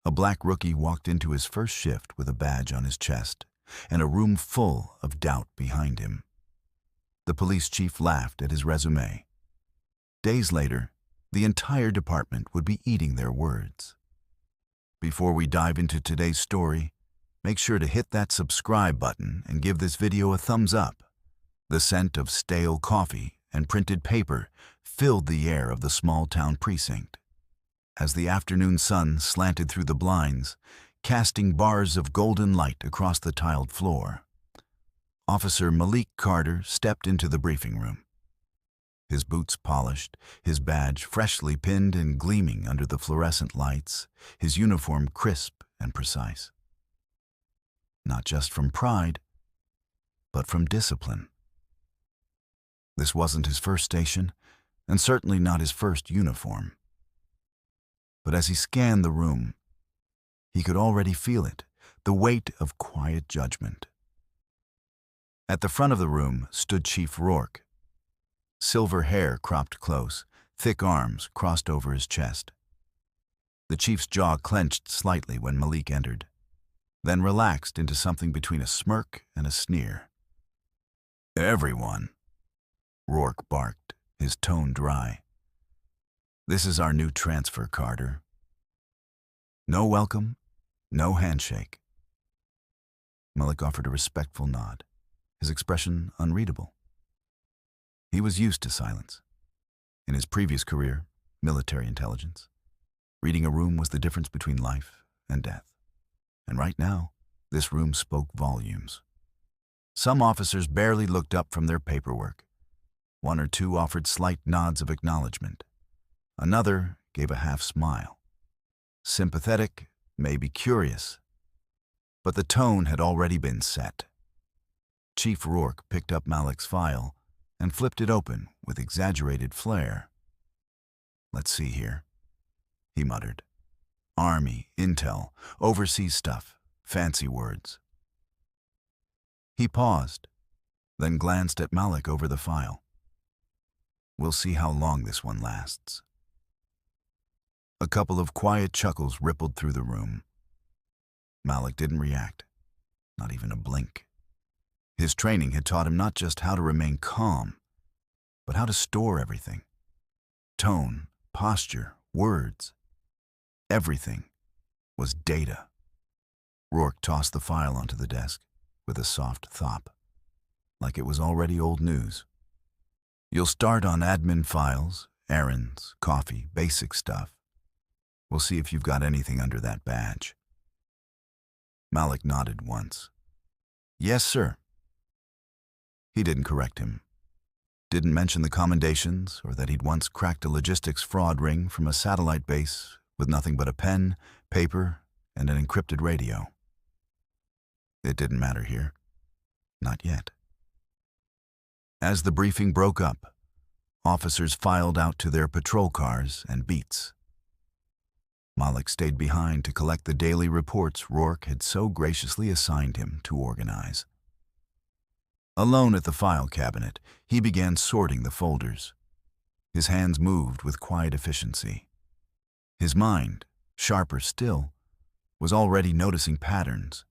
A black rookie walked into his first shift with a badge on his chest and a room full of doubt behind him. The police chief laughed at his resume. Days later, the entire department would be eating their words. Before we dive into today's story, make sure to hit that subscribe button and give this video a thumbs up. The scent of stale coffee and printed paper filled the air of the small-town precinct. As the afternoon sun slanted through the blinds, casting bars of golden light across the tiled floor, Officer Malik Carter stepped into the briefing room. His boots polished, his badge freshly pinned and gleaming under the fluorescent lights, his uniform crisp and precise. Not just from pride, but from discipline. This wasn't his first station, and certainly not his first uniform. But as he scanned the room, he could already feel it, the weight of quiet judgment. At the front of the room stood Chief Rourke. Silver hair cropped close, thick arms crossed over his chest. The chief's jaw clenched slightly when Malik entered, then relaxed into something between a smirk and a sneer. "Everyone," Rourke barked, his tone dry. "This is our new transfer, Carter. No welcome, no handshake." Malik offered a respectful nod, his expression unreadable. He was used to silence. In his previous career, military intelligence, reading a room was the difference between life and death. And right now, this room spoke volumes. Some officers barely looked up from their paperwork. One or two offered slight nods of acknowledgement. Another gave a half smile. Sympathetic, maybe curious. But the tone had already been set. Chief Rourke picked up Malik's file and flipped it open with exaggerated flair. "Let's see here," he muttered. "Army, intel, overseas stuff, fancy words." He paused, then glanced at Malik over the file. "We'll see how long this one lasts." A couple of quiet chuckles rippled through the room. Malik didn't react, not even a blink. His training had taught him not just how to remain calm, but how to store everything. Tone, posture, words. Everything was data. Rourke tossed the file onto the desk with a soft thop, like it was already old news. "You'll start on admin files, errands, coffee, basic stuff. We'll see if you've got anything under that badge." Malik nodded once. "Yes, sir." He didn't correct him. Didn't mention the commendations or that he'd once cracked a logistics fraud ring from a satellite base with nothing but a pen, paper, and an encrypted radio. It didn't matter here. Not yet. As the briefing broke up, officers filed out to their patrol cars and beats. Malik stayed behind to collect the daily reports Rourke had so graciously assigned him to organize. Alone at the file cabinet, he began sorting the folders. His hands moved with quiet efficiency. His mind, sharper still, was already noticing patterns.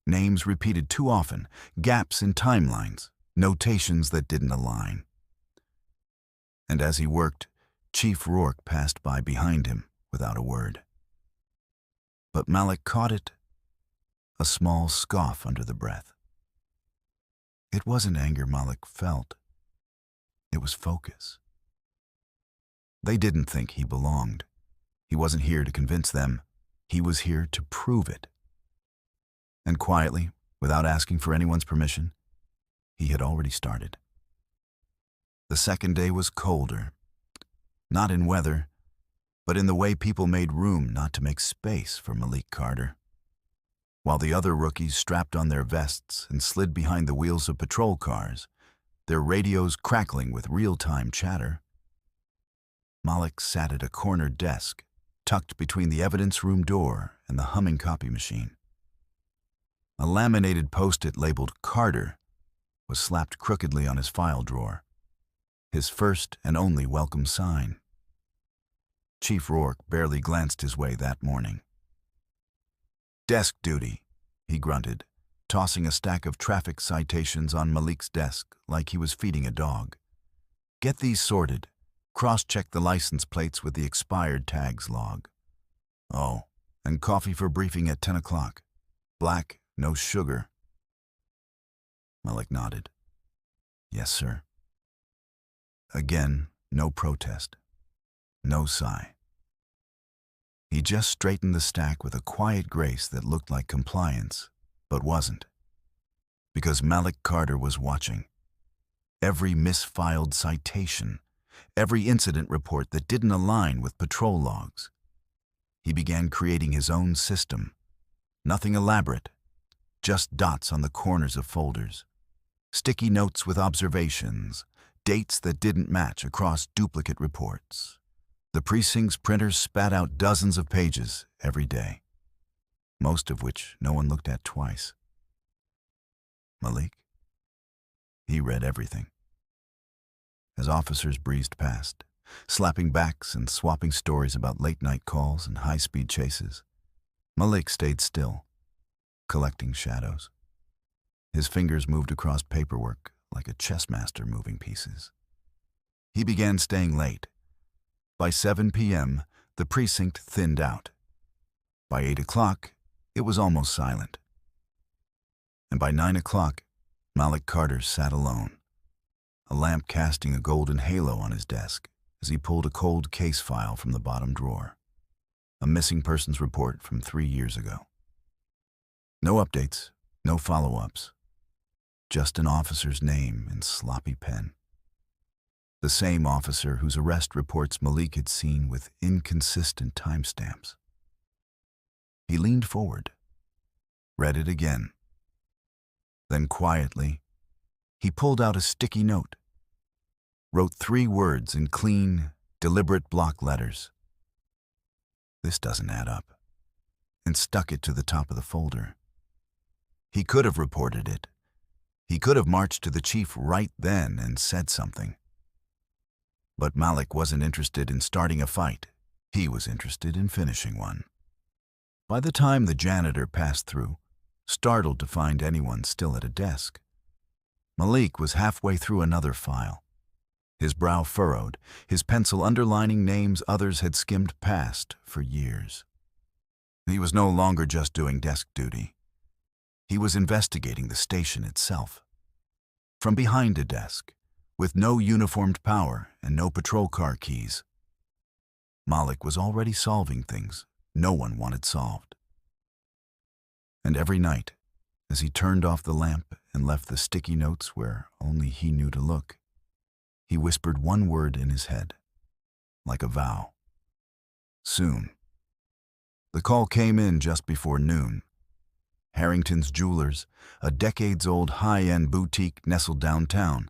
Names repeated too often, gaps in timelines, notations that didn't align. And as he worked, Chief Rourke passed by behind him without a word. But Malik caught it, a small scoff under the breath. It wasn't anger Malik felt. It was focus. They didn't think he belonged. He wasn't here to convince them. He was here to prove it. And quietly, without asking for anyone's permission, he had already started. The second day was colder. Not in weather, but in the way people made room not to make space for Malik Carter. While the other rookies strapped on their vests and slid behind the wheels of patrol cars, their radios crackling with real-time chatter, Malik sat at a corner desk, tucked between the evidence room door and the humming copy machine. A laminated post-it labeled Carter was slapped crookedly on his file drawer, his first and only welcome sign. Chief Rourke barely glanced his way that morning. Desk duty, he grunted, tossing a stack of traffic citations on Malik's desk like he was feeding a dog. Get these sorted. Cross-check the license plates with the expired tags log. Oh, and coffee for briefing at 10 o'clock. Black, no sugar. Malik nodded. Yes, sir. Again, no protest. No sigh. He just straightened the stack with a quiet grace that looked like compliance, but wasn't. Because Malik Carter was watching. Every misfiled citation, every incident report that didn't align with patrol logs. He began creating his own system. Nothing elaborate, just dots on the corners of folders. Sticky notes with observations, dates that didn't match across duplicate reports. The precinct's printers spat out dozens of pages every day, most of which no one looked at twice. Malik? He read everything. As officers breezed past, slapping backs and swapping stories about late-night calls and high-speed chases, Malik stayed still, collecting shadows. His fingers moved across paperwork like a chess master moving pieces. He began staying late. By 7 p.m., the precinct thinned out. By 8 o'clock, it was almost silent. And by 9 o'clock, Malik Carter sat alone, a lamp casting a golden halo on his desk as he pulled a cold case file from the bottom drawer, a missing persons report from 3 years ago. No updates, no follow-ups, just an officer's name in sloppy pen. The same officer whose arrest reports Malik had seen with inconsistent timestamps. He leaned forward, read it again. Then quietly, he pulled out a sticky note, wrote 3 words in clean, deliberate block letters. This doesn't add up, and stuck it to the top of the folder. He could have reported it. He could have marched to the chief right then and said something. But Malik wasn't interested in starting a fight. He was interested in finishing one. By the time the janitor passed through, startled to find anyone still at a desk, Malik was halfway through another file. His brow furrowed, his pencil underlining names others had skimmed past for years. He was no longer just doing desk duty. He was investigating the station itself. From behind a desk, with no uniformed power and no patrol car keys, Malik was already solving things no one wanted solved. And every night, as he turned off the lamp and left the sticky notes where only he knew to look, he whispered one word in his head, like a vow. Soon. The call came in just before noon. Harrington's Jewelers, a decades-old high-end boutique nestled downtown,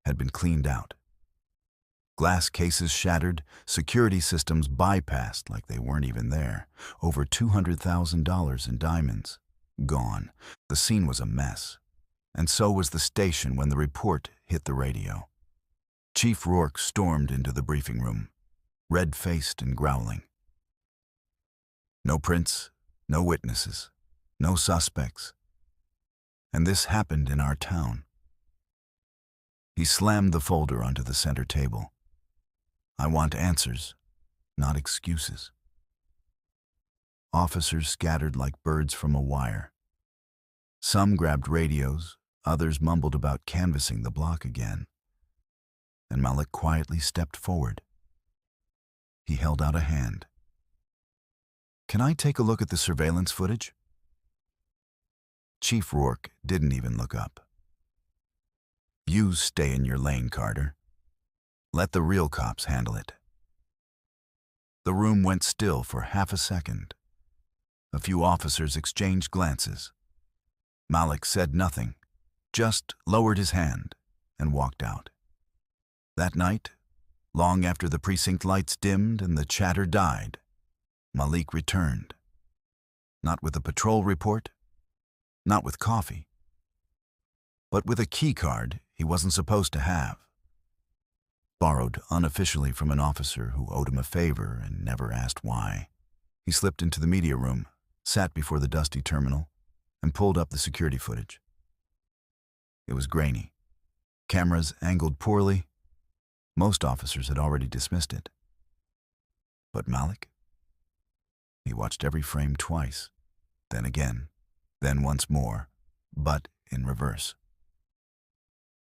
had been cleaned out. Glass cases shattered, security systems bypassed like they weren't even there. Over $200,000 in diamonds. Gone. The scene was a mess. And so was the station when the report hit the radio. Chief Rourke stormed into the briefing room, red-faced and growling. No prints, no witnesses, no suspects. And this happened in our town. He slammed the folder onto the center table. I want answers, not excuses. Officers scattered like birds from a wire. Some grabbed radios, others mumbled about canvassing the block again. And Malik quietly stepped forward. He held out a hand. Can I take a look at the surveillance footage? Chief Rourke didn't even look up. You stay in your lane, Carter. Let the real cops handle it. The room went still for half a second. A few officers exchanged glances. Malik said nothing, just lowered his hand and walked out. That night, long after the precinct lights dimmed and the chatter died, Malik returned. Not with a patrol report, not with coffee, but with a key card he wasn't supposed to have. Borrowed unofficially from an officer who owed him a favor and never asked why. He slipped into the media room, sat before the dusty terminal, and pulled up the security footage. It was grainy. Cameras angled poorly. Most officers had already dismissed it. But Malik? He watched every frame twice, then again, then once more, but in reverse.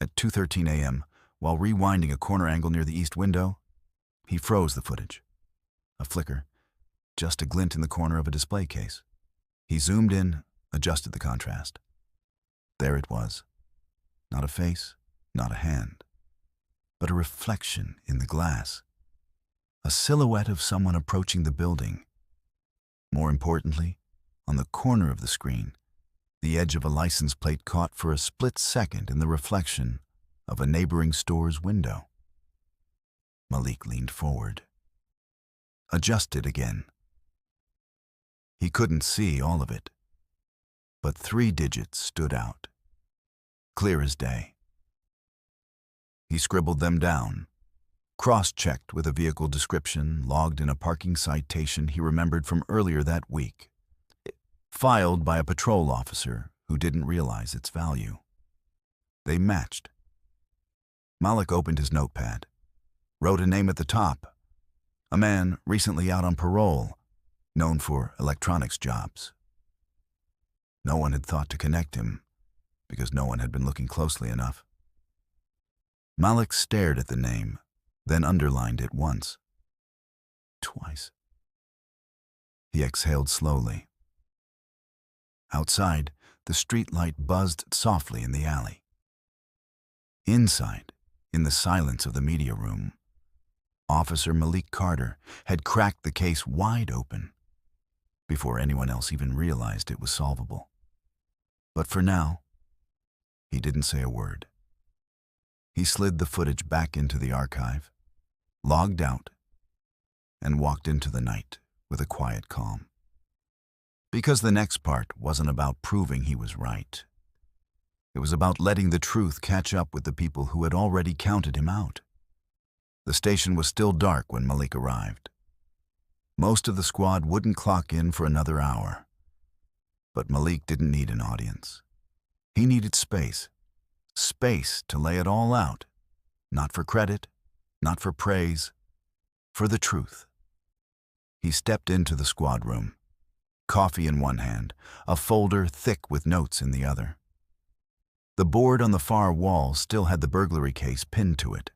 At 2:13 a.m., while rewinding a corner angle near the east window, he froze the footage. A flicker, just a glint in the corner of a display case. He zoomed in, adjusted the contrast. There it was. Not a face, not a hand, but a reflection in the glass. A silhouette of someone approaching the building. More importantly, on the corner of the screen, the edge of a license plate caught for a split second in the reflection of a neighboring store's window. Malik leaned forward. Adjusted again. He couldn't see all of it, but 3 digits stood out, clear as day. He scribbled them down, cross-checked with a vehicle description logged in a parking citation he remembered from earlier that week, filed by a patrol officer who didn't realize its value. They matched. Malik opened his notepad, wrote a name at the top, a man recently out on parole, known for electronics jobs. No one had thought to connect him, because no one had been looking closely enough. Malik stared at the name, then underlined it once. Twice. He exhaled slowly. Outside, the streetlight buzzed softly in the alley. Inside, in the silence of the media room, Officer Malik Carter had cracked the case wide open, before anyone else even realized it was solvable. But for now, he didn't say a word. He slid the footage back into the archive, logged out, and walked into the night with a quiet calm. Because the next part wasn't about proving he was right. It was about letting the truth catch up with the people who had already counted him out. The station was still dark when Malik arrived. Most of the squad wouldn't clock in for another hour. But Malik didn't need an audience. He needed space. Space to lay it all out. Not for credit, not for praise, for the truth. He stepped into the squad room, coffee in one hand, a folder thick with notes in the other. The board on the far wall still had the burglary case pinned to it.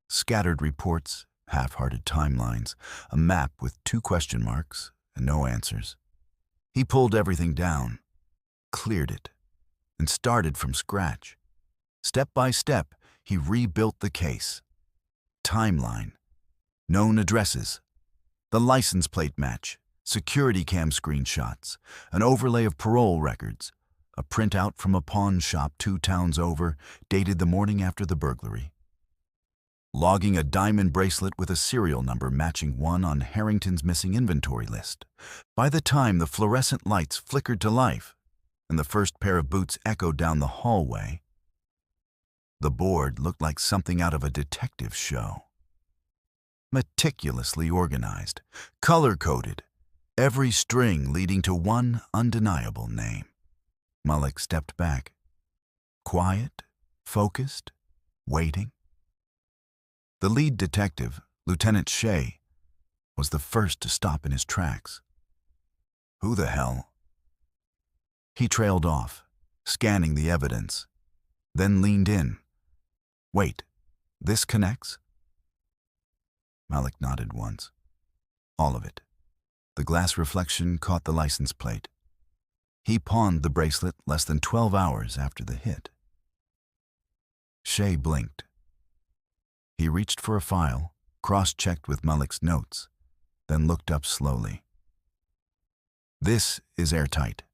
Scattered reports, half-hearted timelines, a map with 2 question marks and no answers. He pulled everything down, cleared it, and started from scratch. Step by step, he rebuilt the case. Timeline, known addresses, the license plate match, security cam screenshots, an overlay of parole records, a printout from a pawn shop 2 towns over, dated the morning after the burglary. Logging a diamond bracelet with a serial number matching one on Harrington's missing inventory list. By the time the fluorescent lights flickered to life and the first pair of boots echoed down the hallway, the board looked like something out of a detective show. Meticulously organized, color-coded, every string leading to one undeniable name. Malik stepped back, quiet, focused, waiting. The lead detective, Lieutenant Shea, was the first to stop in his tracks. Who the hell? He trailed off, scanning the evidence, then leaned in. Wait, this connects? Malik nodded once. All of it. The glass reflection caught the license plate. He pawned the bracelet less than 12 hours after the hit. Shea blinked. He reached for a file, cross-checked with Malik's notes, then looked up slowly. This is airtight.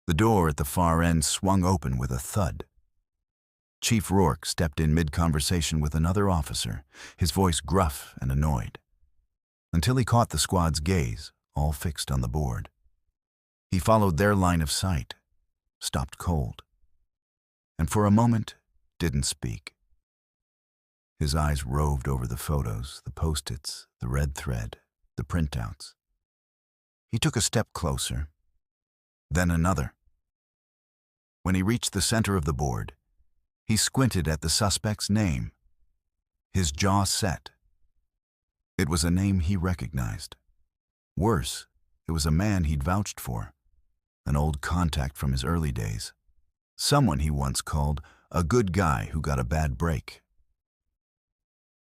The door at the far end swung open with a thud. Chief Rourke stepped in mid-conversation with another officer, his voice gruff and annoyed, until he caught the squad's gaze, all fixed on the board. He followed their line of sight, stopped cold, and for a moment didn't speak. His eyes roved over the photos, the post-its, the red thread, the printouts. He took a step closer, then another. When he reached the center of the board, he squinted at the suspect's name. His jaw set. It was a name he recognized. Worse, it was a man he'd vouched for, an old contact from his early days, someone he once called a good guy who got a bad break.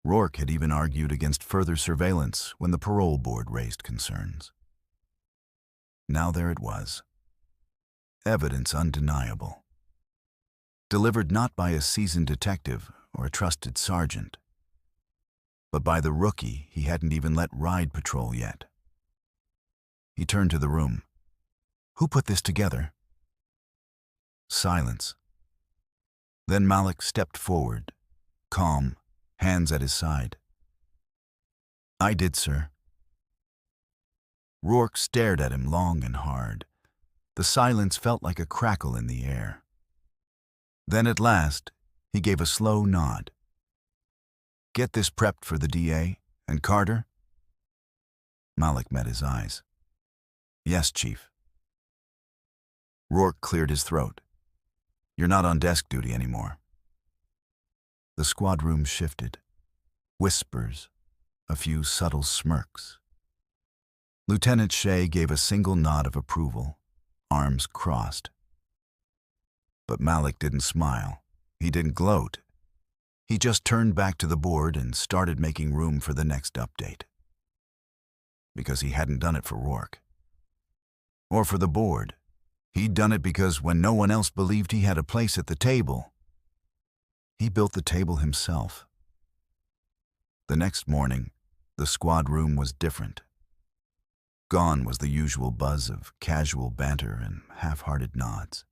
Rourke had even argued against further surveillance when the parole board raised concerns. Now there it was. Evidence undeniable. Delivered not by a seasoned detective or a trusted sergeant, but by the rookie he hadn't even let ride patrol yet. He turned to the room. Who put this together? Silence. Then Malik stepped forward, calm, hands at his side. I did, sir. Rourke stared at him long and hard. The silence felt like a crackle in the air. Then at last, he gave a slow nod. Get this prepped for the DA and Carter? Malik met his eyes. Yes, Chief. Rourke cleared his throat. You're not on desk duty anymore. The squad room shifted. Whispers, a few subtle smirks. Lieutenant Shea gave a single nod of approval, arms crossed. But Malik didn't smile. He didn't gloat. He just turned back to the board and started making room for the next update. Because he hadn't done it for Rourke. Or for the board. He'd done it because when no one else believed he had a place at the table, he built the table himself. The next morning, the squad room was different. Gone was the usual buzz of casual banter and half-hearted nods.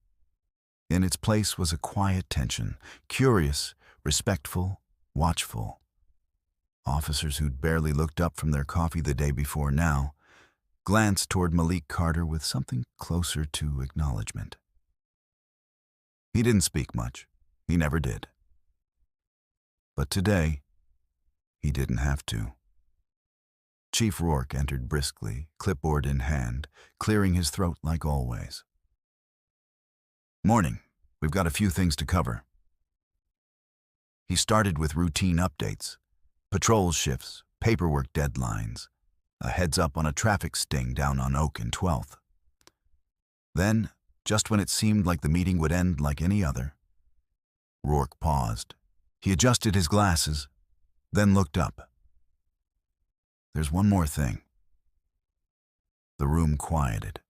In its place was a quiet tension, curious, respectful, watchful. Officers who'd barely looked up from their coffee the day before now glanced toward Malik Carter with something closer to acknowledgement. He didn't speak much. He never did. But today, he didn't have to. Chief Rourke entered briskly, clipboard in hand, clearing his throat like always. Morning. We've got a few things to cover. He started with routine updates, patrol shifts, paperwork deadlines, a heads up on a traffic sting down on Oak and 12th. Then, just when it seemed like the meeting would end like any other, Rourke paused. He adjusted his glasses, then looked up. There's one more thing. The room quieted.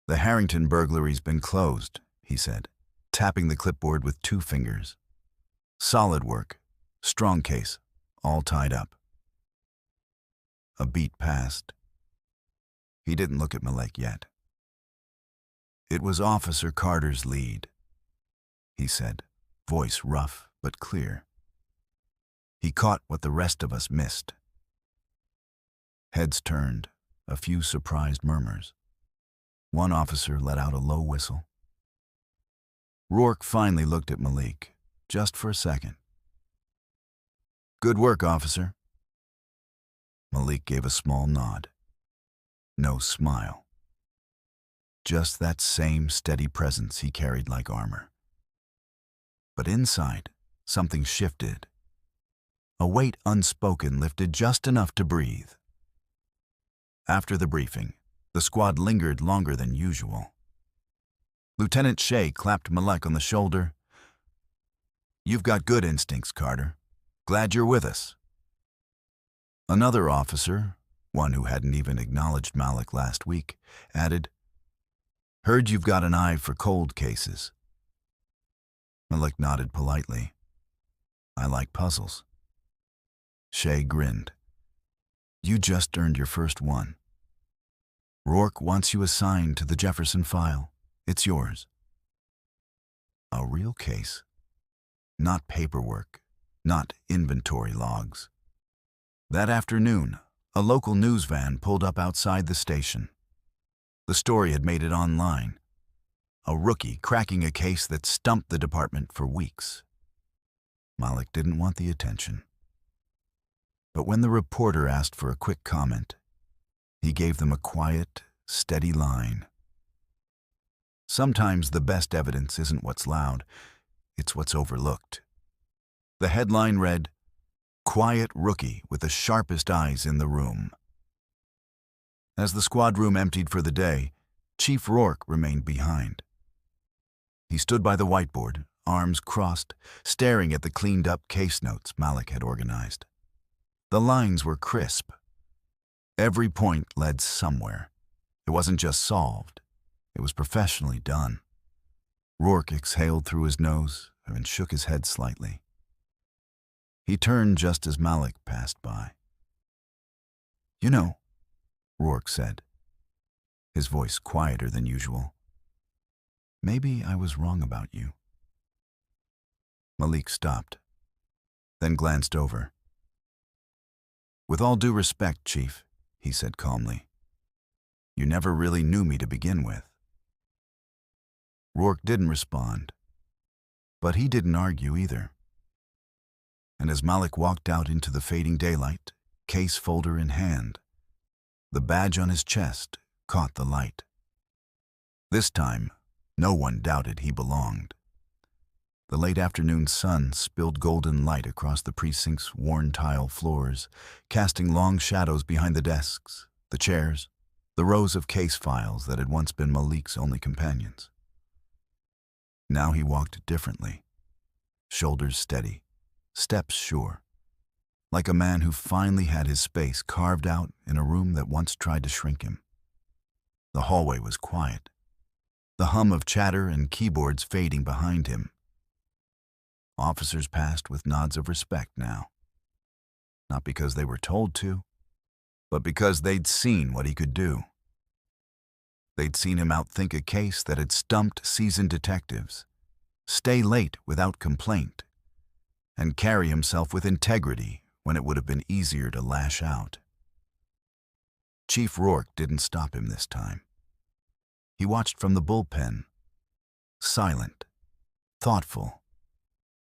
The Harrington burglary's been closed, he said, tapping the clipboard with 2 fingers. Solid work, strong case, all tied up. A beat passed. He didn't look at Malik yet. It was Officer Carter's lead, he said, voice rough but clear. He caught what the rest of us missed. Heads turned, a few surprised murmurs. One officer let out a low whistle. Rourke finally looked at Malik, just for a second. Good work, officer. Malik gave a small nod. No smile. Just that same steady presence he carried like armor. But inside, something shifted. A weight unspoken lifted just enough to breathe. After the briefing, the squad lingered longer than usual. Lieutenant Shea clapped Malik on the shoulder. You've got good instincts, Carter. Glad you're with us. Another officer, one who hadn't even acknowledged Malik last week, added, Heard you've got an eye for cold cases. Malik nodded politely. I like puzzles. Shea grinned. You just earned your first one. Rourke wants you assigned to the Jefferson file. It's yours. A real case. Not paperwork. Not inventory logs. That afternoon, a local news van pulled up outside the station. The story had made it online. A rookie cracking a case that stumped the department for weeks. Malik didn't want the attention. But when the reporter asked for a quick comment, He gave them a quiet, steady line. Sometimes the best evidence isn't what's loud, it's what's overlooked. The headline read, "Quiet Rookie with the Sharpest Eyes in the Room." As the squad room emptied for the day, Chief Rourke remained behind. He stood by the whiteboard, arms crossed, staring at the cleaned-up case notes Malik had organized. The lines were crisp. Every point led somewhere. It wasn't just solved. It was professionally done. Rourke exhaled through his nose and shook his head slightly. He turned just as Malik passed by. "You know," Rourke said, his voice quieter than usual, "maybe I was wrong about you." Malik stopped, then glanced over. "With all due respect, Chief," he said calmly, "you never really knew me to begin with." Rourke didn't respond, but he didn't argue either. And as Malik walked out into the fading daylight, case folder in hand, the badge on his chest caught the light. This time, no one doubted he belonged. The late afternoon sun spilled golden light across the precinct's worn tile floors, casting long shadows behind the desks, the chairs, the rows of case files that had once been Malik's only companions. Now he walked differently, shoulders steady, steps sure, like a man who finally had his space carved out in a room that once tried to shrink him. The hallway was quiet, the hum of chatter and keyboards fading behind him. Officers passed with nods of respect now, not because they were told to, but because they'd seen what he could do. They'd seen him outthink a case that had stumped seasoned detectives, stay late without complaint, and carry himself with integrity when it would have been easier to lash out. Chief Rourke didn't stop him this time. He watched from the bullpen, silent, thoughtful,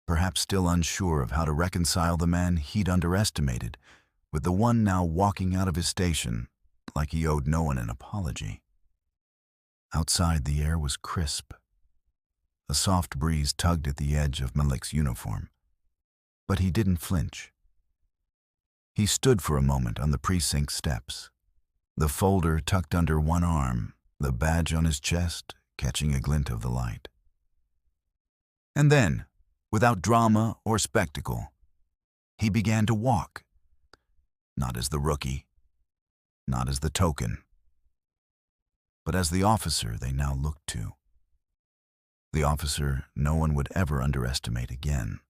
perhaps still unsure of how to reconcile the man he'd underestimated with the one now walking out of his station like he owed no one an apology. Outside, the air was crisp. A soft breeze tugged at the edge of Malik's uniform, but he didn't flinch. He stood for a moment on the precinct steps, the folder tucked under one arm, the badge on his chest catching a glint of the light. And then, without drama or spectacle, he began to walk. Not as the rookie, not as the token, but as the officer they now looked to. The officer no one would ever underestimate again.